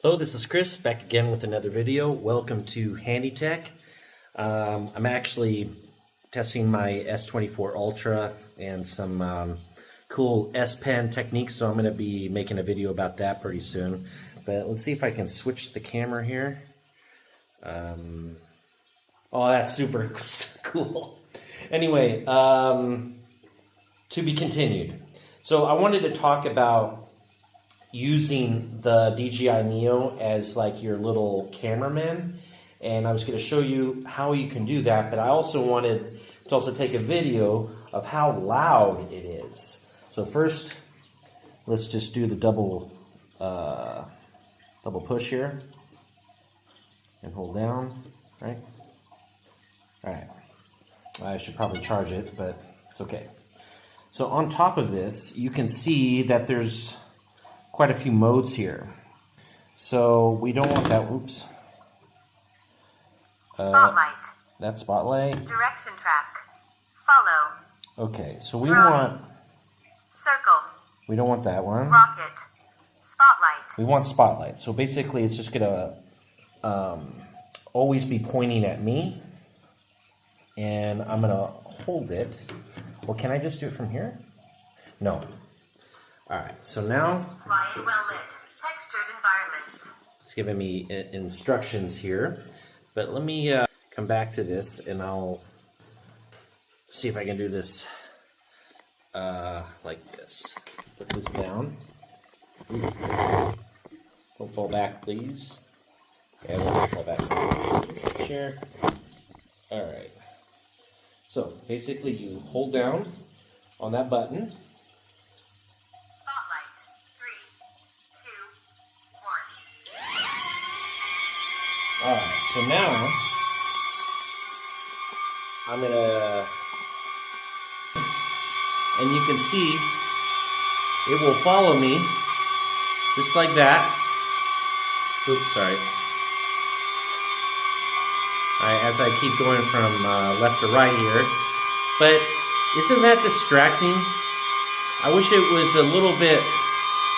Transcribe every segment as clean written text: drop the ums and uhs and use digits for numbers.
Hello, this is Chris, back again with another video. Welcome to Handy Tech. I'm actually testing my S24 Ultra and some cool S Pen techniques, so I'm going to be making a video about that pretty soon. But let's see if I can switch the camera here. Oh, that's super cool. Anyway, to be continued. So I wanted to talk about using the DJI Neo as like your little cameraman, and I was going to show you how you can do that, but I also wanted to also take a video of how loud it is. So first, let's just do the double push here and hold down, right? All right, I should probably charge it, but it's okay. So on top of this, you can see that there's quite a few modes here. So we don't want that, oops. Spotlight. That spotlight. Direction track. Follow. Okay, so we want... Circle. We don't want that one. Rocket. Spotlight. We want spotlight. So basically it's just gonna always be pointing at me. And I'm gonna hold it. Well, can I just do it from here? No. Alright, so now Fly in well-lit, textured environments. it's giving me instructions here, but let me come back to this and I'll see if I can do this like this. Put this down. Don't fall back, please. Yeah, let's fall back. Please. Chair. Alright. So basically you hold down on that button. Alright, so now I'm gonna, and you can see it will follow me just like that. Oops, sorry. Alright, as I keep going from left to right here. But isn't that distracting? I wish it was a little bit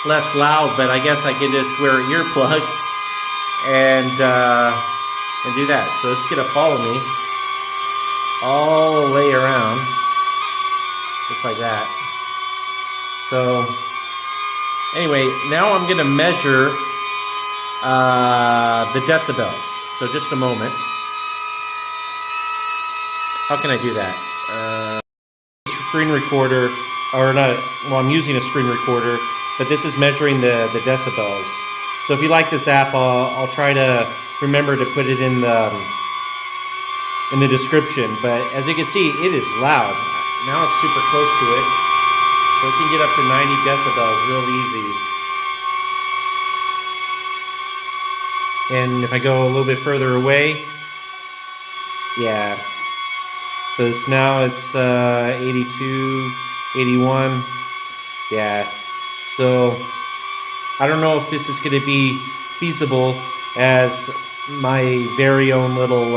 less loud, but I guess I could just wear earplugs and do that. So it's gonna follow me all the way around, just like that. So anyway, now I'm gonna measure the decibels. So just a moment. How can I do that? Screen recorder, or not? Well, I'm using a screen recorder, but this is measuring the decibels. So if you like this app, I'll try to remember to put it in the description. But as you can see, it is loud. Now it's super close to it, so it can get up to 90 decibels real easy. And if I go a little bit further away, yeah. So it's 82, 81, yeah. So I don't know if this is going to be feasible as my very own little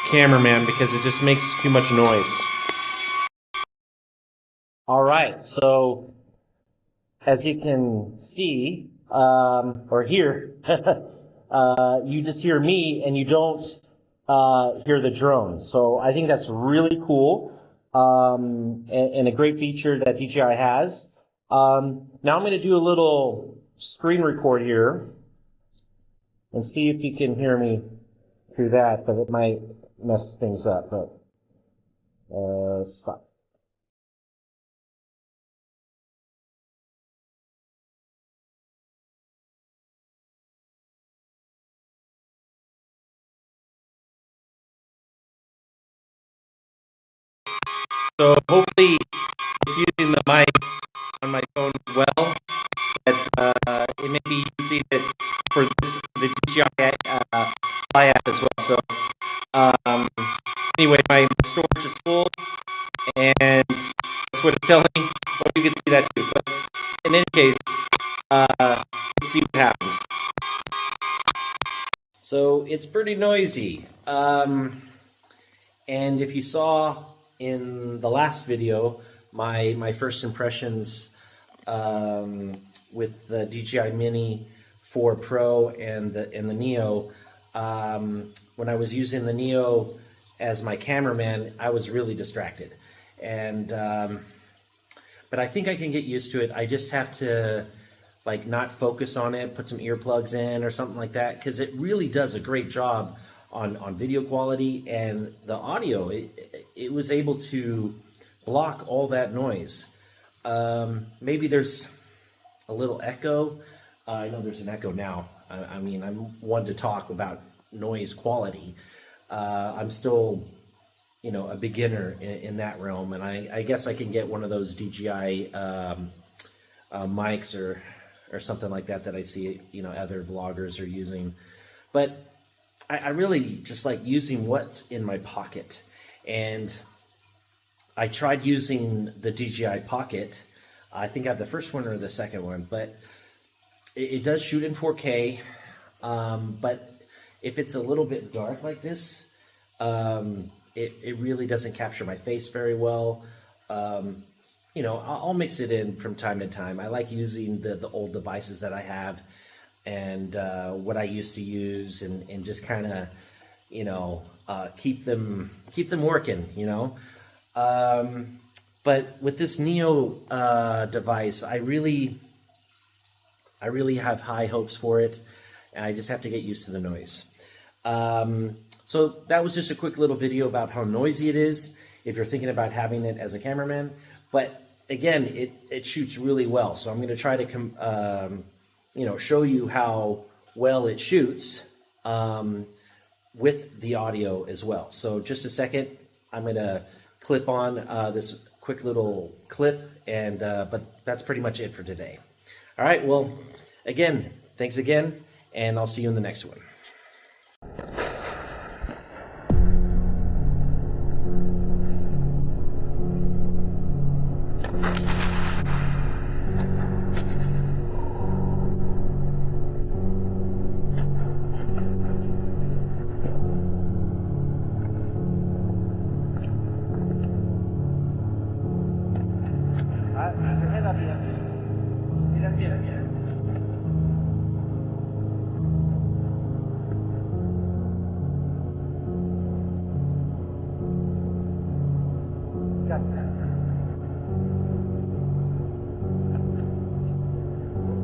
cameraman, because it just makes too much noise. Alright, so as you can see, or hear, you just hear me and you don't hear the drone. So I think that's really cool, and a great feature that DJI has. Now I'm going to do a little screen record here and see if you can hear me through that, but it might mess things up. But stop. So hopefully it's using the mic on my phone as well. That it may be using it for the DJI Fly app as well. So anyway, my storage is full, and that's what it's telling me. Well, you can see that too. But in any case, let's see what happens. So it's pretty noisy, and if you saw in the last video my first impressions with the DJI Mini 4 Pro and the Neo. When I was using the Neo as my cameraman, I was really distracted, and but I think I can get used to it. I just have to like not focus on it, put some earplugs in or something like that, because it really does a great job on video quality, and the audio, it was able to block all that noise. Maybe there's a little echo. I know there's an echo now. I mean, I'm one to talk about noise quality. I'm still, you know, a beginner in that realm, and I guess I can get one of those DJI mics or something like that I see, you know, other vloggers are using. But I really just like using what's in my pocket. And I tried using the DJI Pocket. I think I have the first one or the second one, but it does shoot in 4K. But if it's a little bit dark like this, it really doesn't capture my face very well. You know, I'll mix it in from time to time. I like using the old devices that I have and what I used to use, and just kind of, you know, keep them working, you know. But with this Neo device, I really have high hopes for it, and I just have to get used to the noise. So that was just a quick little video about how noisy it is if you're thinking about having it as a cameraman. But again, it shoots really well. So I'm going to try to you know, show you how well it shoots with the audio as well. So just a second, I'm going to clip on this quick little clip, and but that's pretty much it for today. All right, well, again, thanks again, and I'll see you in the next one.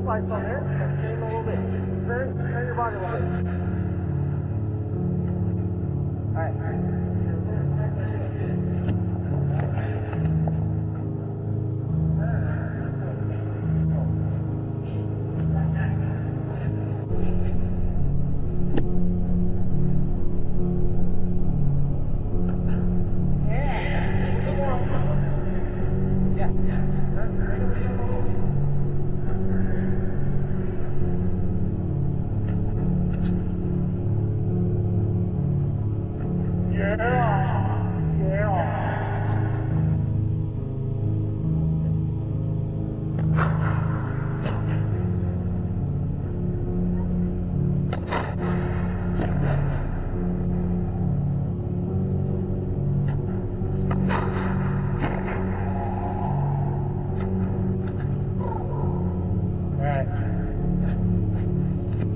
Lights on there, turn a little bit. Turn your body a little bit. Alright.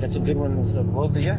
Got some good ones, both of you.